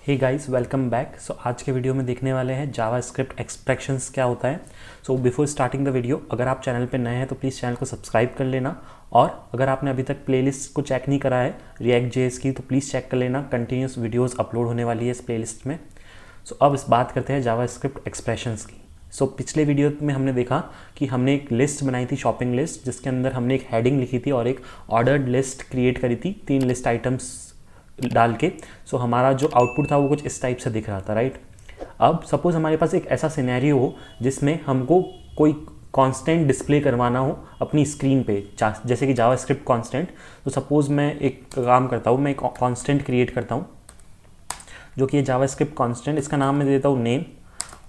Hey guys, welcome back. आज के video में देखने वाले हैं जावास्क्रिप्ट एक्सप्रेशंस क्या होता है। बिफोर स्टार्टिंग द वीडियो, अगर आप चैनल पे नए हैं तो प्लीज़ चैनल को सब्सक्राइब कर लेना, और अगर आपने अभी तक प्लेलिस्ट को चेक नहीं करा है रिएक्ट जेएस की तो प्लीज़ चेक कर लेना। कंटिन्यूस वीडियोस अपलोड होने वाली है इस प्लेलिस्ट में। अब इस बात करते हैं जावास्क्रिप्ट एक्सप्रेशंस की। पिछले वीडियो में हमने देखा कि हमने एक लिस्ट बनाई थी, शॉपिंग लिस्ट, जिसके अंदर हमने एक हेडिंग लिखी थी और एक ऑर्डर्ड लिस्ट क्रिएट करी थी 3 लिस्ट आइटम्स डाल के। हमारा जो आउटपुट था वो कुछ इस टाइप से दिख रहा था, राइट। अब सपोज हमारे पास एक ऐसा सिनेरियो हो जिसमें हमको कोई कांस्टेंट डिस्प्ले करवाना हो अपनी स्क्रीन पे, जैसे कि जावास्क्रिप्ट कांस्टेंट। सपोज मैं एक काम करता हूँ, मैं एक कांस्टेंट क्रिएट करता हूँ जो कि ये जावास्क्रिप्ट कांस्टेंट, इसका नाम मैं दे देता हूँ नेम,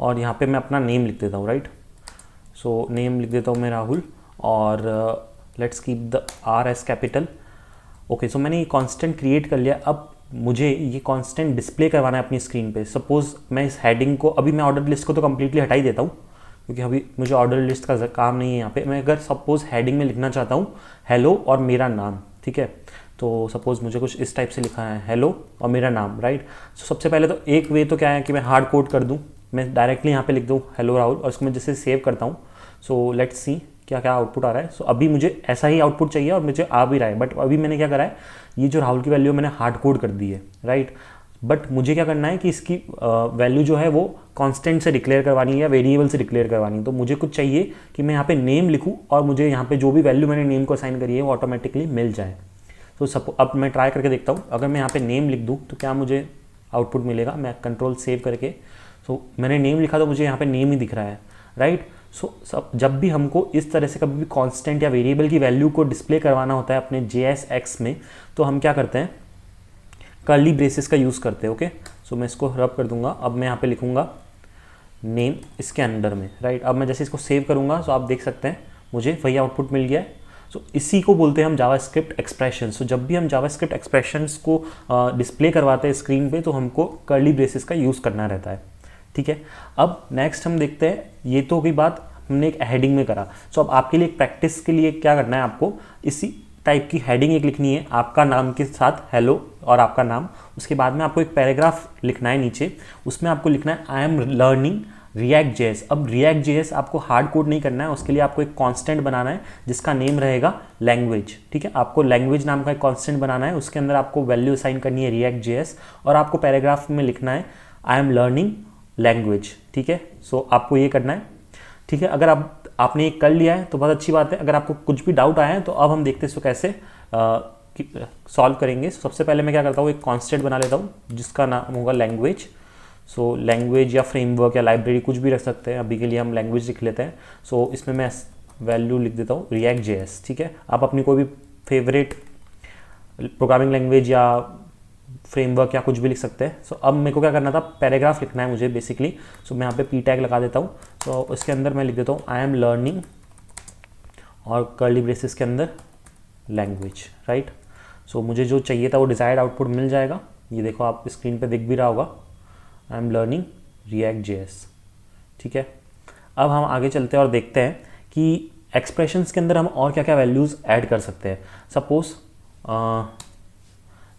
और यहाँ पे मैं अपना नेम लिख देता हूँ, राइट। नेम लिख देता हूँ मैं राहुल, और let's keep the R S capital. Okay, मैंने ये कांस्टेंट क्रिएट कर लिया। अब मुझे ये कांस्टेंट डिस्प्ले करवाना है अपनी स्क्रीन पे। सपोज मैं इस हेडिंग को, अभी मैं ऑर्डर लिस्ट को तो कम्प्लीटली हटा ही देता हूँ क्योंकि अभी मुझे ऑर्डर लिस्ट का काम नहीं है यहाँ पे। मैं अगर सपोज हेडिंग में लिखना चाहता हूँ हेलो और मेरा नाम, ठीक है, तो सपोज मुझे कुछ इस टाइप से लिखा है हेलो और मेरा नाम, राइट। सबसे पहले तो एक वे तो क्या है कि मैं हार्ड कोड कर दूँ, मैं डायरेक्टली यहाँ पे लिख दूँ हेलो राहुल, और उसको मैं जैसे सेव करता हूँ। लेट्स सी क्या क्या आउटपुट आ रहा है। अभी मुझे ऐसा ही आउटपुट चाहिए और मुझे आ भी रहा है, बट अभी मैंने क्या करा है, ये जो राहुल की वैल्यू मैंने हार्ड कोड कर दी है, राइट। बट मुझे क्या करना है कि इसकी वैल्यू जो है वो कांस्टेंट से डिक्लेयर करवानी है या वेरिएबल से डिक्लेयर करवानी है। तो मुझे कुछ चाहिए कि मैं यहाँ पे नेम लिखूँ और मुझे यहाँ पे जो भी वैल्यू मैंने नेम को असाइन करी है वो ऑटोमेटिकली मिल जाए। अब मैं ट्राई करके देखता हूँ, अगर मैं यहाँ पे नेम लिख दूँ तो क्या मुझे आउटपुट मिलेगा। मैं कंट्रोल सेव करके मैंने नेम लिखा तो मुझे यहाँ पे नेम ही दिख रहा है, राइट। जब भी हमको इस तरह से कभी भी कांस्टेंट या वेरिएबल की वैल्यू को डिस्प्ले करवाना होता है अपने JSX में, तो हम क्या करते हैं, कर्ली ब्रेसेस का यूज़ करते हैं। ओके, मैं इसको रब कर दूंगा। अब मैं यहाँ पे लिखूंगा नेम इसके अंडर में, राइट। अब मैं जैसे इसको सेव करूंगा आप देख सकते हैं मुझे वही आउटपुट मिल गया है। इसी को बोलते हैं हम जावास्क्रिप्ट एक्सप्रेशन। जब भी हम जावास्क्रिप्ट एक्सप्रेशंस को डिस्प्ले करवाते हैं स्क्रीन पे तो हमको कर्ली ब्रेसेस का यूज़ करना रहता है, ठीक है। अब नेक्स्ट हम देखते हैं, ये तो की बात हमने एक हेडिंग में करा। अब आपके लिए एक प्रैक्टिस के लिए क्या करना है, आपको इसी टाइप की हेडिंग एक लिखनी है, आपका नाम के साथ हेलो और आपका नाम। उसके बाद में आपको एक पैराग्राफ लिखना है नीचे, उसमें आपको लिखना है I am learning react JS. अब रिएक्ट जेएस आपको हार्ड कोड नहीं करना है, उसके लिए आपको एक कांस्टेंट बनाना है जिसका नेम रहेगा लैंग्वेज, ठीक है। आपको लैंग्वेज नाम का एक कांस्टेंट बनाना है, उसके अंदर आपको वैल्यू असाइन करनी है रिएक्ट जेएस, और आपको पैराग्राफ में लिखना है आई एम लर्निंग लैंग्वेज, ठीक है। आपको ये करना है, ठीक है। अगर आपने ये कर लिया है तो बहुत अच्छी बात है। अगर आपको कुछ भी डाउट आया है तो अब हम देखते हैं इसको कैसे सॉल्व करेंगे। सबसे पहले मैं क्या करता हूँ, एक कांस्टेंट बना लेता हूँ जिसका नाम होगा लैंग्वेज। लैंग्वेज या फ्रेमवर्क या लाइब्रेरी कुछ भी रख सकते हैं, अभी के लिए हम लैंग्वेज लिख लेते हैं। इसमें मैं वैल्यू लिख देता हूँ रिएक्ट जेएस, ठीक है। आप अपनी कोई भी फेवरेट प्रोग्रामिंग लैंग्वेज या फ्रेमवर्क या कुछ भी लिख सकते हैं। अब मेरे को क्या करना था, पैराग्राफ लिखना है मुझे बेसिकली। मैं यहाँ पे पी टैग लगा देता हूँ। इसके अंदर मैं लिख देता हूँ आई एम लर्निंग और कर्ली ब्रेसेस के अंदर लैंग्वेज, राइट। मुझे जो चाहिए था वो डिज़ायर्ड आउटपुट मिल जाएगा। ये देखो आप स्क्रीन पे दिख भी रहा होगा, I am learning react JS, ठीक है। अब हम आगे चलते हैं और देखते हैं कि एक्सप्रेशंस के अंदर हम और क्या क्या वैल्यूज़ ऐड कर सकते हैं। सपोज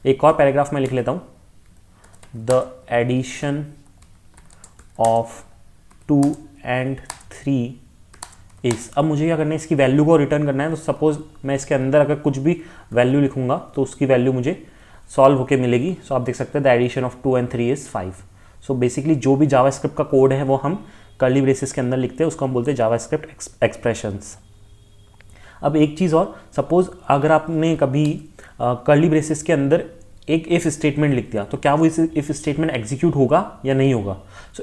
एक और पैराग्राफ में लिख लेता हूँ the addition of 2 and 3 is. अब मुझे क्या करना है, इसकी वैल्यू को रिटर्न करना है। सपोज मैं इसके अंदर अगर कुछ भी वैल्यू लिखूंगा तो उसकी वैल्यू मुझे सॉल्व होके मिलेगी। आप देख सकते हैं the addition of 2 and 3 is 5। Basically जो भी जावास्क्रिप्ट का कोड है वो हम कर्ली ब्रेसेस के अंदर लिखते हैं, उसको हम बोलते हैं जावास्क्रिप्ट एक्सप्रेशंस। अब एक चीज़ और, सपोज अगर आपने कभी कर्ली ब्रेसेस के अंदर एक इफ़ स्टेटमेंट लिख दिया तो क्या वो इफ़ स्टेटमेंट एग्जीक्यूट होगा या नहीं होगा।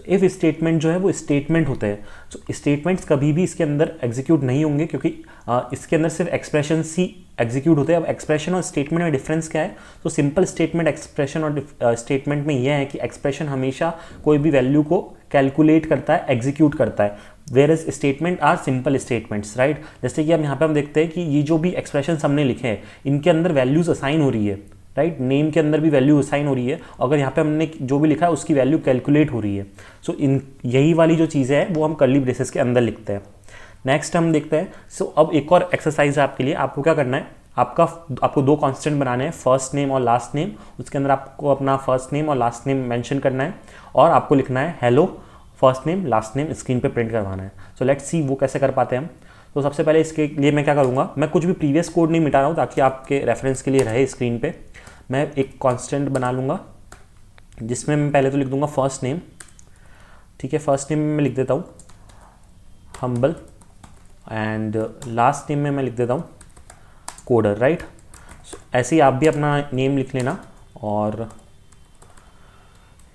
इफ़ स्टेटमेंट जो है वो स्टेटमेंट होते हैं। स्टेटमेंट्स कभी भी इसके अंदर एग्जीक्यूट नहीं होंगे क्योंकि इसके अंदर सिर्फ एक्सप्रेशन ही एग्जीक्यूट होते हैं। अब एक्सप्रेशन और स्टेटमेंट में डिफरेंस क्या है, सिंपल स्टेटमेंट एक्सप्रेशन और स्टेटमेंट में यह है कि एक्सप्रेशन हमेशा कोई भी वैल्यू को कैलकुलेट करता है, एग्जीक्यूट करता है, whereas statement are simple statements, right. जैसे कि अब यहाँ पे हम देखते हैं कि ये जो भी एक्सप्रेशन हमने लिखे हैं इनके अंदर वैल्यूज असाइन हो रही है, राइट। नेम के अंदर भी वैल्यू असाइन हो रही है, अगर यहाँ पे हमने जो भी लिखा है उसकी वैल्यू कैलकुलेट हो रही है। यही वाली जो चीज़ें हैं वो हम कर्ली ब्रेसेस के अंदर लिखते हैं। नेक्स्ट हम देखते हैं। अब एक और एक्सरसाइज है आपके लिए, आपको क्या करना है, आपको दो कांस्टेंट बनाने हैं, फर्स्ट नेम और लास्ट नेम। उसके अंदर आपको अपना फर्स्ट नेम और लास्ट नेम मेंशन करना है और आपको लिखना है hello first name last name screen पे प्रिंट करवाना है। सो लेट्स सी वो कैसे कर पाते हैं हम। तो सबसे पहले इसके लिए मैं क्या करूँगा, मैं कुछ भी प्रीवियस कोड नहीं मिटा रहा हूँ ताकि आपके रेफरेंस के लिए रहे स्क्रीन पे। मैं एक कांस्टेंट बना लूँगा जिसमें मैं पहले तो लिख दूँगा फर्स्ट नेम, ठीक है। फर्स्ट नेम में मैं लिख देता हूँ हम्बल एंड लास्ट नेम में मैं लिख देता हूँ कोडर, राइट। ऐसे ही आप भी अपना नेम लिख लेना और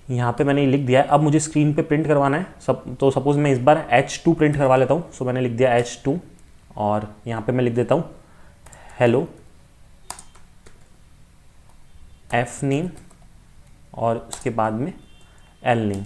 यहाँ पे मैंने लिख दिया है। अब मुझे स्क्रीन पे प्रिंट करवाना है तो सपोज़ मैं इस बार H2 प्रिंट करवा लेता हूँ। सो मैंने लिख दिया H2 और यहाँ पे मैं लिख देता हूँ हेलो F नेम और उसके बाद में L नेम,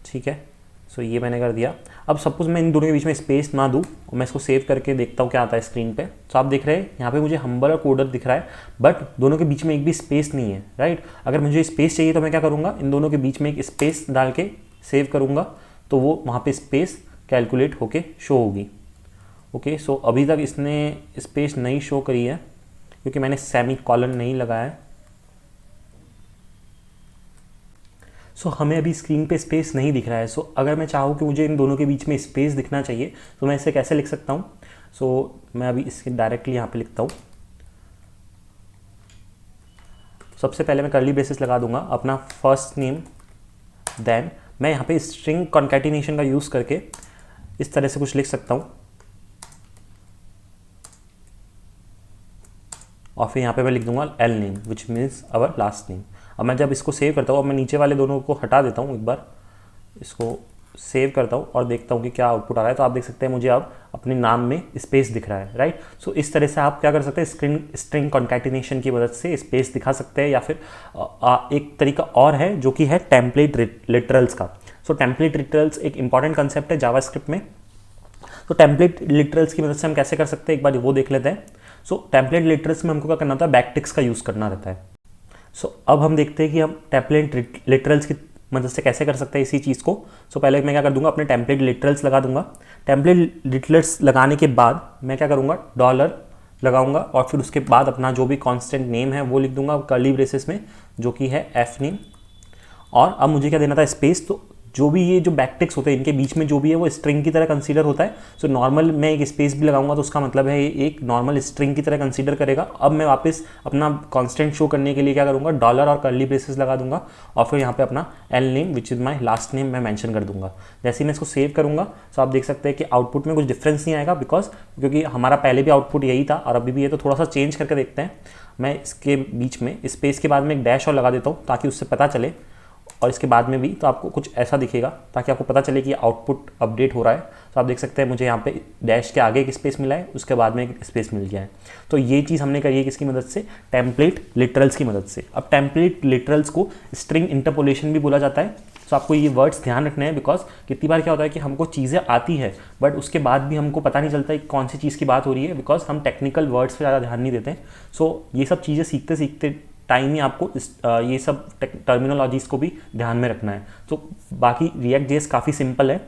ठीक है। सो ये मैंने कर दिया। अब सपोज़ मैं इन दोनों के बीच में स्पेस ना दूँ और मैं इसको सेव करके देखता हूँ क्या आता है स्क्रीन पे। तो आप देख रहे हैं यहाँ पे मुझे हम्बल और कोडर दिख रहा है, बट दोनों के बीच में एक भी स्पेस नहीं है, राइट। अगर मुझे स्पेस चाहिए तो मैं क्या करूँगा, इन दोनों के बीच में एक स्पेस डाल के सेव करूँगा तो वो वहाँ पर स्पेस कैलकुलेट होके शो होगी। ओके, सो अभी तक इसने स्पेस नहीं शो करी है क्योंकि मैंने सेमी कॉलन नहीं लगाया है। सो हमें अभी स्क्रीन पे स्पेस नहीं दिख रहा है। सो अगर मैं चाहूँ कि मुझे इन दोनों के बीच में स्पेस दिखना चाहिए तो मैं इसे कैसे लिख सकता हूँ। सो मैं अभी इसके डायरेक्टली यहाँ पे लिखता हूँ। सबसे पहले मैं कर्ली ब्रेसेस लगा दूंगा, अपना फर्स्ट नेम, देन मैं यहाँ पे स्ट्रिंग कॉन्कैटिनेशन का यूज़ करके इस तरह से कुछ लिख सकता हूँ और फिर यहाँ पे मैं लिख दूंगा L name which means our last name. अब मैं जब इसको सेव करता हूँ, अब मैं नीचे वाले दोनों को हटा देता हूँ, एक बार इसको सेव करता हूँ और देखता हूँ कि क्या आउटपुट आ रहा है। तो आप देख सकते हैं मुझे अब अपने नाम में स्पेस दिख रहा है, राइट। सो इस तरह से आप क्या कर सकते हैं, स्ट्रिंग कॉन्कैटिनेशन की मदद से स्पेस दिखा सकते हैं। या फिर एक तरीका और है जो कि है टेम्पलेट लिटरल्स का। सो टेम्पलेट लिटरल्स एक इंपॉर्टेंट कंसेप्ट है जावास्क्रिप्ट में। तो टेम्पलेट लिटरल्स की मदद से हम कैसे कर सकते हैं, एक बार वो देख लेते हैं। सो टेम्पलेट लिटरल्स में हमको क्या करना होता है, बैकटिक्स का यूज़ करना रहता है। सो अब हम देखते हैं कि हम टेम्पलेट लिटरल्स की मदद से कैसे कर सकते हैं इसी चीज़ को। सो पहले मैं क्या कर दूंगा, अपने टेम्पलेट लिटरल्स लगा दूंगा। टेम्पलेट लिटरल्स लगाने के बाद मैं क्या करूँगा, डॉलर लगाऊंगा और फिर उसके बाद अपना जो भी कांस्टेंट नेम है वो लिख दूंगा कर्ली ब्रेसेस में, जो कि है एफ नेम। और अब मुझे क्या देना था, स्पेस। तो जो भी ये जो बैकटिक्स होते हैं इनके बीच में जो भी है वो स्ट्रिंग की तरह कंसीडर होता है। सो नॉर्मल मैं एक स्पेस भी लगाऊंगा तो उसका मतलब है ये एक नॉर्मल स्ट्रिंग की तरह कंसीडर करेगा। अब मैं वापस अपना कांस्टेंट शो करने के लिए क्या करूँगा, डॉलर और कर्ली ब्रेसेस लगा दूंगा और फिर यहाँ पे अपना L name which is my last name मैं मेंशन कर दूंगा। जैसे ही मैं इसको सेव करूँगा तो आप देख सकते हैं कि आउटपुट में कुछ डिफरेंस नहीं आएगा, क्योंकि हमारा पहले भी आउटपुट यही था और अभी भी ये। तो थोड़ा सा चेंज करके देखते हैं। मैं इसके बीच में स्पेस के बाद में एक डैश और लगा देता हूँ ताकि उससे पता चले, और इसके बाद में भी तो आपको कुछ ऐसा दिखेगा ताकि आपको पता चले कि आउटपुट अपडेट हो रहा है। तो आप देख सकते हैं मुझे यहाँ पे डैश के आगे एक स्पेस मिला है, उसके बाद में एक स्पेस मिल गया है। तो ये चीज़ हमने करी है किसकी मदद से, टेम्पलेट लिटरल्स की मदद से। अब टेम्पलेट लिटरल्स को स्ट्रिंग इंटरपोलेशन भी बोला जाता है। तो आपको ये वर्ड्स ध्यान रखने हैं, बिकॉज कितनी बार क्या होता है कि हमको चीज़ें आती है बट उसके बाद भी हमको पता नहीं चलता है कौन सी चीज़ की बात हो रही है, बिकॉज हम टेक्निकल वर्ड्स पर ज़्यादा ध्यान नहीं देते। सो ये सब चीज़ें सीखते सीखते टाइम ही आपको ये सब टर्मिनोलॉजीज़ को भी ध्यान में रखना है। तो बाकी रिएक्ट जेएस काफ़ी सिंपल है।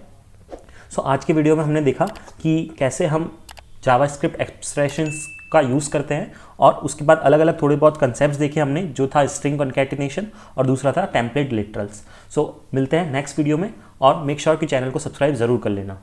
सो आज के वीडियो में हमने देखा कि कैसे हम जावास्क्रिप्ट एक्सप्रेशंस का यूज़ करते हैं और उसके बाद अलग अलग थोड़े बहुत कंसेप्ट्स देखे हमने, जो था स्ट्रिंग कॉन्कैटिनेशन और दूसरा था टेम्पलेट लिटरल्स। सो मिलते हैं नेक्स्ट वीडियो में और मेक श्योर कि चैनल को सब्सक्राइब ज़रूर कर लेना।